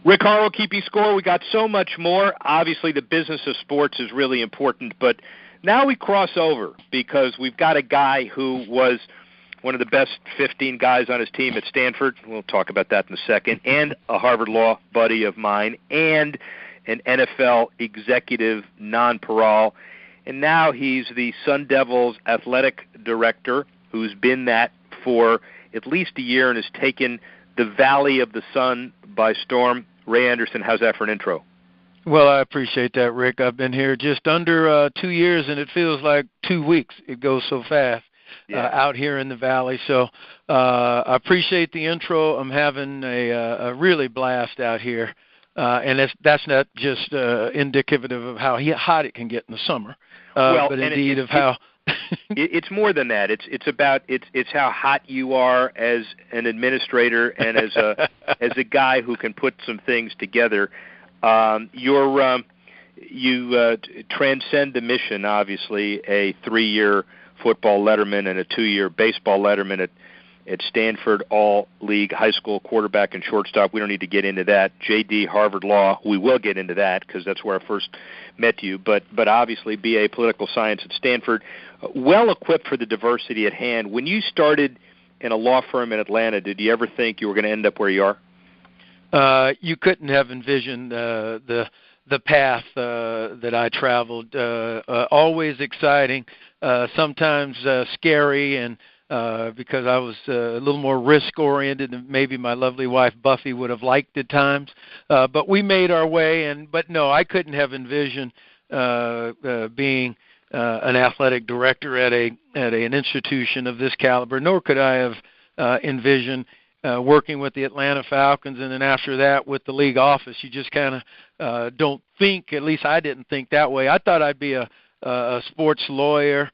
Rick Horrow, keeping score. We got so much more. Obviously, the business of sports is really important, but now we cross over because we've got a guy who was one of the best 15 guys on his team at Stanford. We'll talk about that in a second. And a Harvard Law buddy of mine, and an NFL executive non-parole. And now he's the Sun Devils athletic director, who's been that for at least a year and has taken the Valley of the Sun by storm. Ray Anderson, how's that for an intro? Well, I appreciate that, Rick. I've been here just under 2 years, and it feels like 2 weeks. It goes so fast out here in the Valley. So I appreciate the intro. I'm having a really blast out here, and that's not just indicative of how hot it can get in the summer, but indeed of how it's more than that. It's about how hot you are as an administrator and as a guy who can put some things together. You transcend the mission, obviously, a 3-year football letterman and a 2-year baseball letterman at Stanford, all-league high school quarterback and shortstop. We don't need to get into that. J.D. Harvard Law, we will get into that because that's where I first met you. But obviously, B.A. political science at Stanford, well-equipped for the diversity at hand. When you started in a law firm in Atlanta, did you ever think you were going to end up where you are? You couldn't have envisioned the path that I traveled. Always exciting, sometimes scary, and because I was a little more risk-oriented than maybe my lovely wife Buffy would have liked at times. But we made our way, but no, I couldn't have envisioned being an athletic director at an institution of this caliber, nor could I have envisioned working with the Atlanta Falcons, and then after that with the league office. You just kind of don't think, at least I didn't think that way. I thought I'd be a sports lawyer,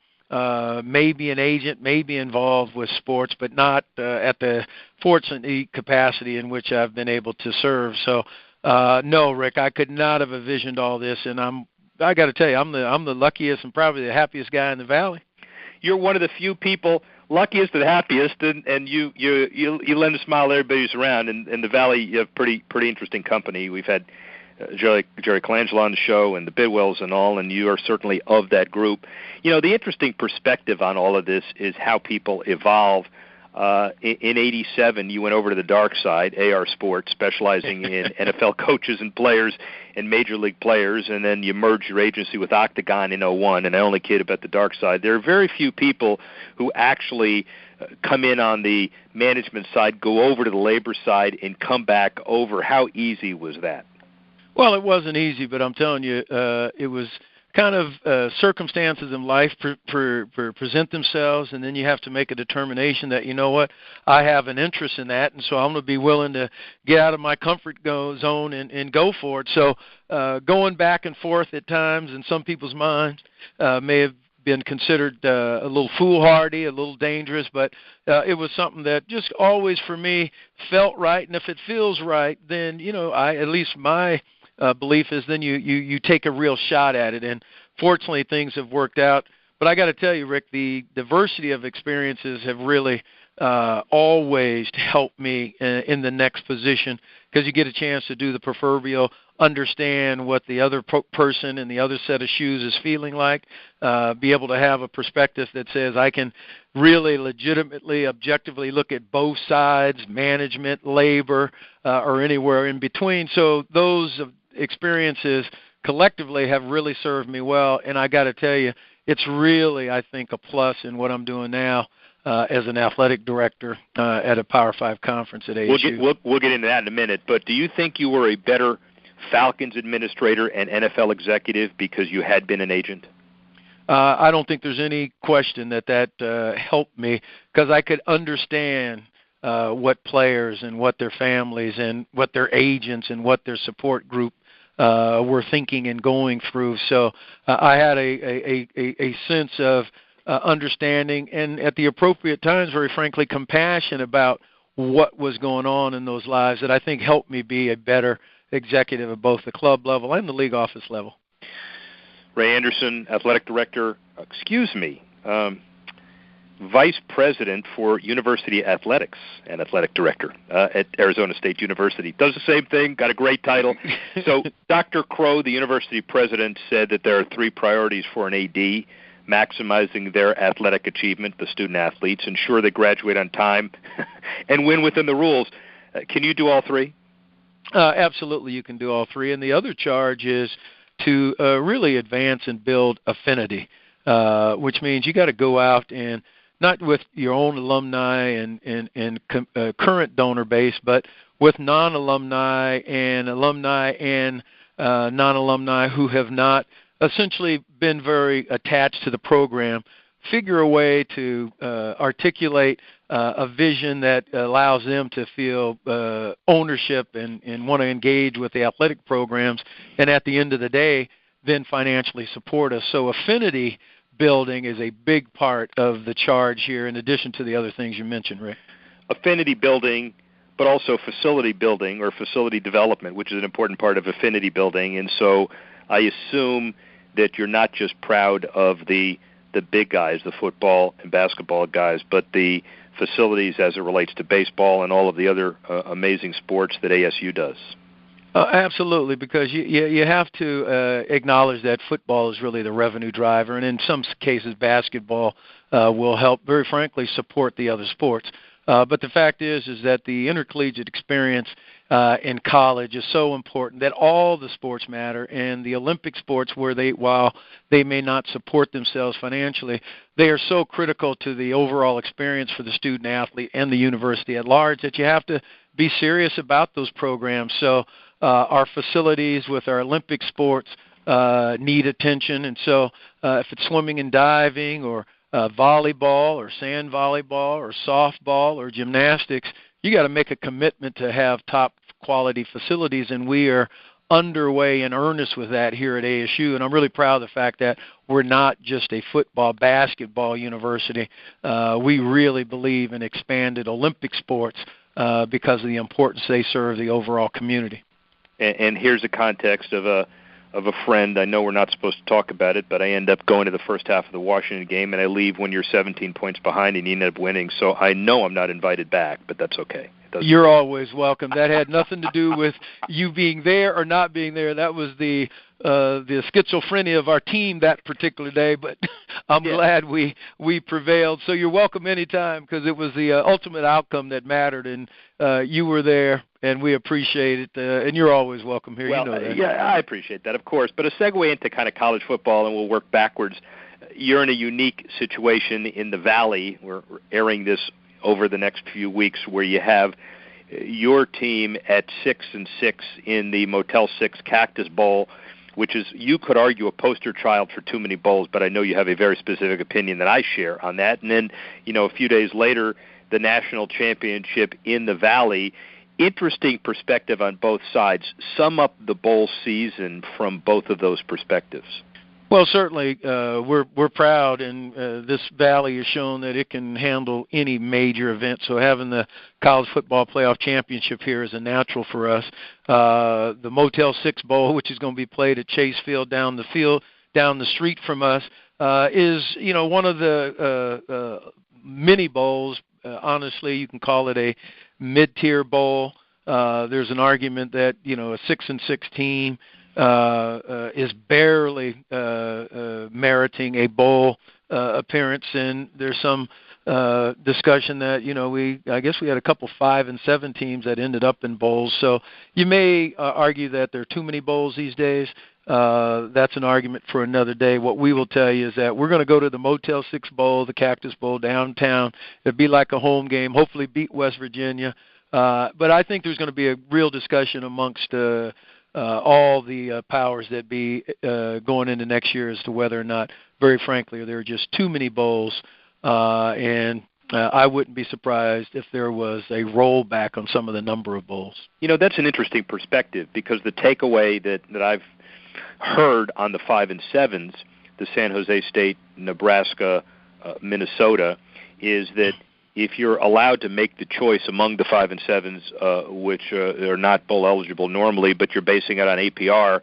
maybe an agent, maybe involved with sports, but not at the fortunate capacity in which I've been able to serve. So, no, Rick, I could not have envisioned all this, and I got to tell you, I'm the luckiest and probably the happiest guy in the Valley. You're one of the few people, luckiest and happiest, and you lend a smile to everybody who's around. And the Valley, you have pretty interesting company. We've had Jerry Colangelo on the show and the Bidwells and all, and you are certainly of that group. You know, the interesting perspective on all of this is how people evolve. In '87, you went over to the dark side, AR Sports, specializing in NFL coaches and players and major league players, and then you merged your agency with Octagon in '01, and I only kid about the dark side. There are very few people who actually come in on the management side, go over to the labor side, and come back over. How easy was that? Well, it wasn't easy, but I'm telling you, it was kind of circumstances in life present themselves, and then you have to make a determination that, you know what, I have an interest in that, and so I'm going to be willing to get out of my comfort zone and go for it. So going back and forth at times in some people's minds may have been considered a little foolhardy, a little dangerous, but it was something that just always for me felt right, and if it feels right, then, you know, at least my belief is then you take a real shot at it, and fortunately things have worked out. But I got to tell you, Rick, the diversity of experiences have really always helped me in the next position, because you get a chance to do the proverbial understand what the other person in the other set of shoes is feeling like, be able to have a perspective that says I can really legitimately, objectively look at both sides, management, labor, or anywhere in between. So those experiences collectively have really served me well, and I got to tell you, it's really, I think, a plus in what I'm doing now as an athletic director at a Power 5 conference at ASU. We'll get into that in a minute, but do you think you were a better Falcons administrator and NFL executive because you had been an agent? I don't think there's any question that helped me, because I could understand what players and what their families and what their agents and what their support group were thinking and going through. So I had a sense of understanding, and at the appropriate times, very frankly, compassion about what was going on in those lives, that I think helped me be a better executive at both the club level and the league office level. Ray Anderson, athletic director. Excuse me. vice president for university athletics and athletic director at Arizona State University. Does the same thing, got a great title. So Dr. Crow, the university president, said that there are 3 priorities for an AD: maximizing their athletic achievement, the student-athletes, ensure they graduate on time, and win within the rules. Can you do all 3? Absolutely, you can do all 3. And the other charge is to really advance and build affinity, which means you got to go out and not with your own alumni and current donor base, but with non-alumni and alumni and non-alumni who have not essentially been very attached to the program. Figure a way to articulate a vision that allows them to feel ownership and want to engage with the athletic programs, and at the end of the day, then financially support us. So affinity building is a big part of the charge here, in addition to the other things you mentioned, Rick. Affinity building, but also facility building or facility development, which is an important part of affinity building. And so I assume that you're not just proud of the big guys, the football and basketball guys, but the facilities as it relates to baseball and all of the other amazing sports that ASU does. Absolutely, because you have to acknowledge that football is really the revenue driver, and in some cases basketball will help, very frankly, support the other sports. But the fact is that the intercollegiate experience in college is so important that all the sports matter, and the Olympic sports, while they may not support themselves financially, they are so critical to the overall experience for the student athlete and the university at large that you have to be serious about those programs. So our facilities with our Olympic sports need attention, and so if it's swimming and diving or volleyball or sand volleyball or softball or gymnastics, you got to make a commitment to have top quality facilities, and we are underway in earnest with that here at ASU, and I'm really proud of the fact that we're not just a football, basketball university. We really believe in expanded Olympic sports because of the importance they serve the overall community. And here's a context of a friend. I know we're not supposed to talk about it, but I end up going to the first half of the Washington game, and I leave when you're 17 points behind and you end up winning. So I know I'm not invited back, but that's okay. You're always welcome. That had nothing to do with you being there or not being there. That was the schizophrenia of our team that particular day, but I'm glad we prevailed. So you're welcome anytime, because it was the ultimate outcome that mattered, and you were there, and we appreciate it, and you're always welcome here. Well, you know that. Yeah, I appreciate that, of course. But a segue into kind of college football, and we'll work backwards. You're in a unique situation in the Valley. We're airing this over the next few weeks, where you have your team at 6-6 in the Motel 6 Cactus Bowl, which is, you could argue, a poster child for too many bowls, but I know you have a very specific opinion that I share on that. And then, a few days later, the national championship in the Valley. Interesting perspective on both sides. Sum up the bowl season from both of those perspectives. Well, certainly we're proud, and this Valley has shown that it can handle any major event. So having the College Football Playoff Championship here is a natural for us. The Motel 6 Bowl, which is going to be played at Chase Field down the street from us, is one of the mini bowls. Honestly, you can call it a mid-tier bowl. There's an argument that a 6-6 team is barely meriting a bowl appearance, and there's some discussion that I guess we had a couple 5 and 7 teams that ended up in bowls. So you may argue that there are too many bowls these days. That's an argument for another day. What we will tell you is that we're going to go to the Motel 6 Bowl, the Cactus Bowl downtown. It'll be like a home game, hopefully beat West Virginia. But I think there's going to be a real discussion amongst all the powers that be going into next year as to whether or not, very frankly, there are just too many bowls, and I wouldn't be surprised if there was a rollback on some of the number of bowls. That's an interesting perspective, because the takeaway that I've heard on the 5 and 7s, the San Jose State, Nebraska, Minnesota, is that if you're allowed to make the choice among the 5 and 7s, which are not bowl eligible normally, but you're basing it on APR,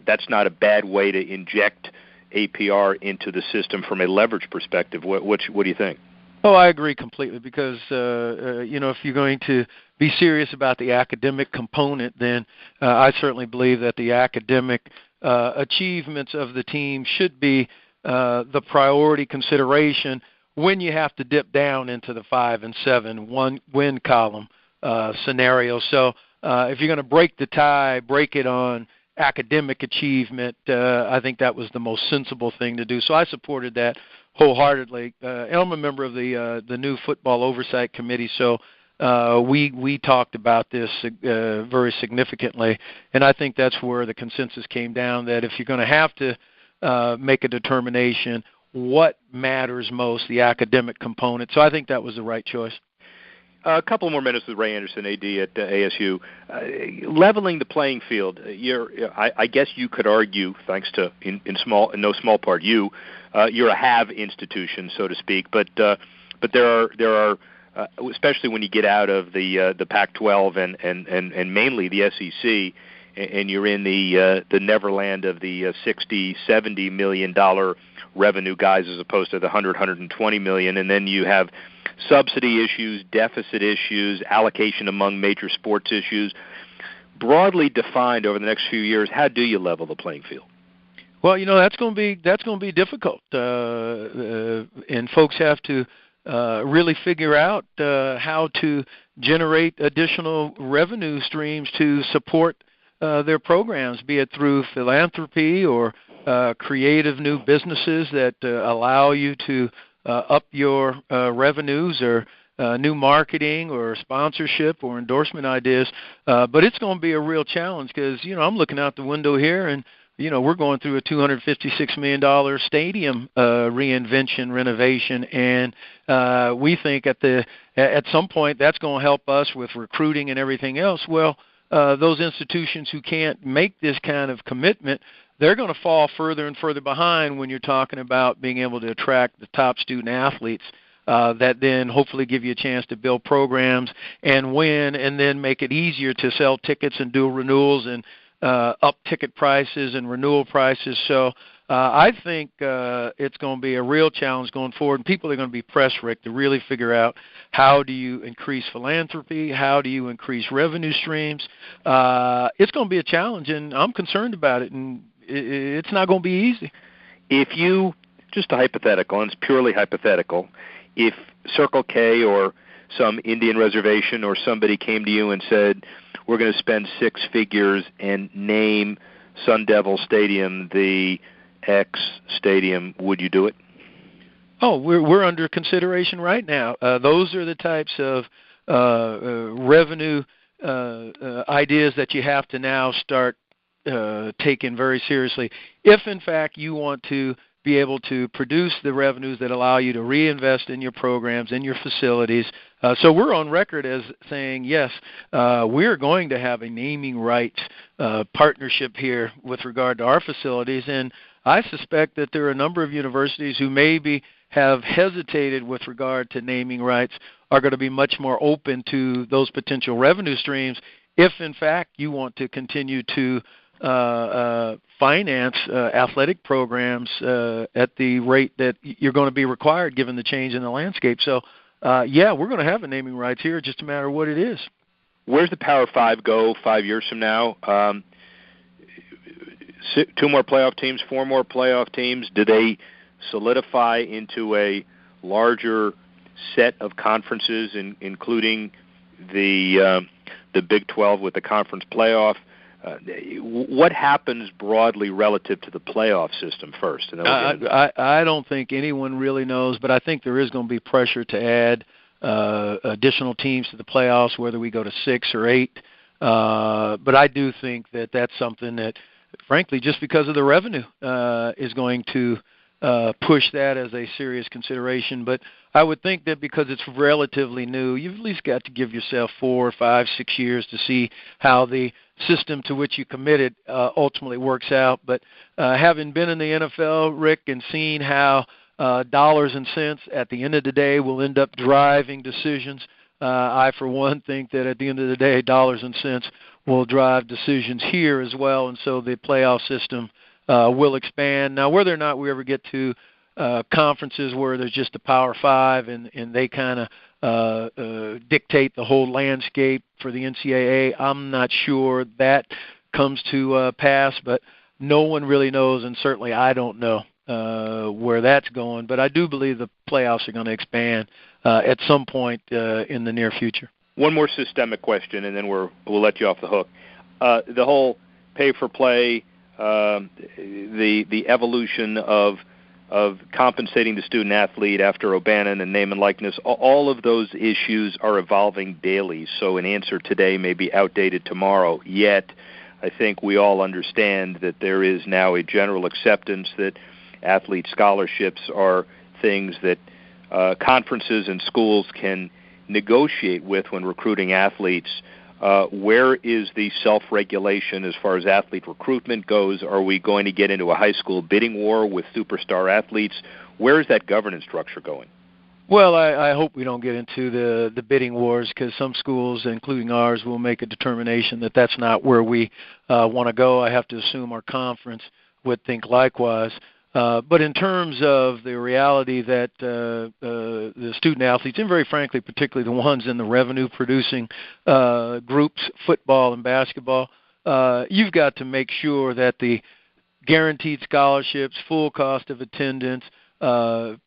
that's not a bad way to inject APR into the system from a leverage perspective. What do you think? Oh, I agree completely because, if you're going to be serious about the academic component, then I certainly believe that the academic achievements of the team should be the priority consideration when you have to dip down into the 5 and 7 one-win column scenario. So if you're going to break the tie, break it on academic achievement, I think that was the most sensible thing to do. So I supported that wholeheartedly. And I'm a member of the new football oversight committee, so we talked about this very significantly, and I think that's where the consensus came down, that if you're going to have to make a determination, what matters most, the academic component. So I think that was the right choice. A couple more minutes with Ray Anderson, AD at ASU. Leveling the playing field. I guess you could argue, thanks to in no small part you're a have institution, so to speak. But there are especially when you get out of the Pac-12 and mainly the SEC, and you're in the neverland of the $60-70 million revenue guys as opposed to the $100-120 million, and then you have subsidy issues, deficit issues, allocation among major sports issues. Broadly defined over the next few years, how do you level the playing field? Well, that's going to be difficult, and folks have to really figure out how to generate additional revenue streams to support their programs, be it through philanthropy or creative new businesses that allow you to up your revenues, or new marketing or sponsorship or endorsement ideas. But it's going to be a real challenge because, I'm looking out the window here and, we're going through a $256 million stadium reinvention, renovation, and we think at some point that's going to help us with recruiting and everything else. Well, those institutions who can't make this kind of commitment, they're going to fall further and further behind when you're talking about being able to attract the top student athletes that then hopefully give you a chance to build programs and win, and then make it easier to sell tickets and do renewals and up ticket prices and renewal prices. So I think it's going to be a real challenge going forward, and people are going to be pressed, Rick, to really figure out how do you increase philanthropy, how do you increase revenue streams. It's going to be a challenge, and I'm concerned about it, and it's not going to be easy. If you, just a hypothetical, and it's purely hypothetical, if Circle K or some Indian reservation or somebody came to you and said, we're going to spend 6 figures and name Sun Devil Stadium the X Stadium, would you do it? Oh, we're under consideration right now. Those are the types of revenue ideas that you have to now start taken very seriously. If, in fact, you want to be able to produce the revenues that allow you to reinvest in your programs, in your facilities. So we're on record as saying, yes, we're going to have a naming rights partnership here with regard to our facilities. And I suspect that there are a number of universities who maybe have hesitated with regard to naming rights are going to be much more open to those potential revenue streams if, in fact, you want to continue to finance athletic programs at the rate that you're going to be required given the change in the landscape. So, we're going to have a naming rights here, just a matter of what it is. Where's the Power 5 go 5 years from now? 2 more playoff teams, 4 more playoff teams? Do they solidify into a larger set of conferences, including the Big 12 with the conference playoff? What happens broadly relative to the playoff system first? I don't think anyone really knows, but I think there is going to be pressure to add additional teams to the playoffs, whether we go to 6 or 8. But I do think that that's something that, frankly, just because of the revenue, is going to push that as a serious consideration. But I would think that because it's relatively new, you've at least got to give yourself 4, 5, 6 years to see how the system to which you committed ultimately works out. But having been in the NFL, Rick, and seeing how dollars and cents at the end of the day will end up driving decisions, I, for one, think that at the end of the day, dollars and cents will drive decisions here as well, and so the playoff system will expand. Now, whether or not we ever get to conferences where there's just the Power Five, and they kind of dictate the whole landscape for the NCAA. I'm not sure that comes to pass, but no one really knows, and certainly I don't know where that's going. But I do believe the playoffs are going to expand at some point in the near future. One more systemic question, and then we'll let you off the hook. The whole pay-for-play, the evolution of compensating the student-athlete after O'Bannon and name and likeness, all of those issues are evolving daily, so an answer today may be outdated tomorrow. Yet, I think we all understand that there is now a general acceptance that athlete scholarships are things that conferences and schools can negotiate with when recruiting athletes. Where is the self-regulation as far as athlete recruitment goes? Are we going to get into a high school bidding war with superstar athletes? Where is that governance structure going? Well, I hope we don't get into the bidding wars, because some schools, including ours, will make a determination that that's not where we want to go. I have to assume our conference would think likewise. But in terms of the reality that the student-athletes, and very frankly, particularly the ones in the revenue-producing groups, football and basketball, you've got to make sure that the guaranteed scholarships, full cost of attendance,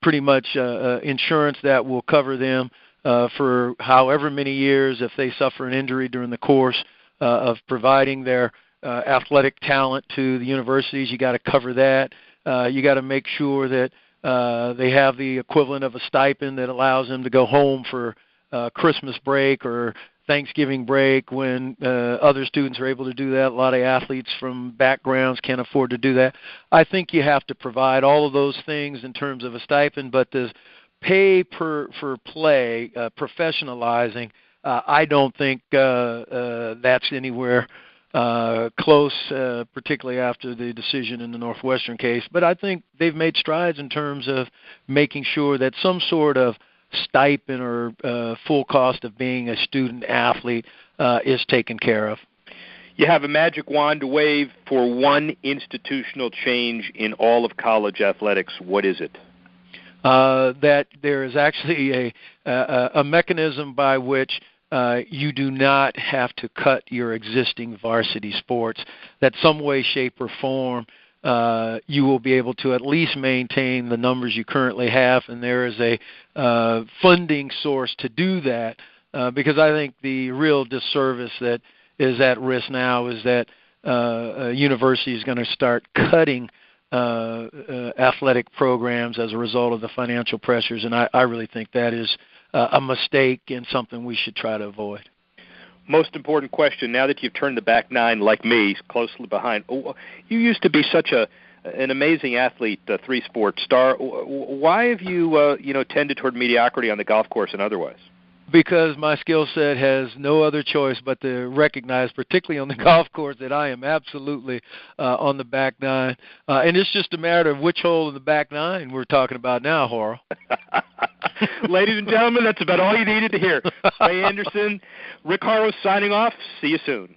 pretty much insurance that will cover them for however many years if they suffer an injury during the course of providing their athletic talent to the universities. You got to cover that. You got to make sure that they have the equivalent of a stipend that allows them to go home for Christmas break or Thanksgiving break when other students are able to do that. A lot of athletes from backgrounds can't afford to do that. I think you have to provide all of those things in terms of a stipend, but the pay for play, professionalizing, I don't think that's anywhere close, particularly after the decision in the Northwestern case. But I think they've made strides in terms of making sure that some sort of stipend or full cost of being a student athlete is taken care of. You have a magic wand to wave for one institutional change in all of college athletics. What is it? That there is actually a mechanism by which you do not have to cut your existing varsity sports, that some way, shape, or form you will be able to at least maintain the numbers you currently have, and there is a funding source to do that, because I think the real disservice that is at risk now is that a university is going to start cutting athletic programs as a result of the financial pressures, and I really think that is a mistake and something we should try to avoid. Most important question, now that you've turned the back nine like me, closely behind, you used to be such an amazing athlete, a three-sport star. Why have you tended toward mediocrity on the golf course and otherwise? Because my skill set has no other choice but to recognize, particularly on the golf course, that I am absolutely on the back nine. And it's just a matter of which hole in the back nine we're talking about now, Horrow. Ladies and gentlemen, that's about all you needed to hear. Ray Anderson, Rick Horrow signing off. See you soon.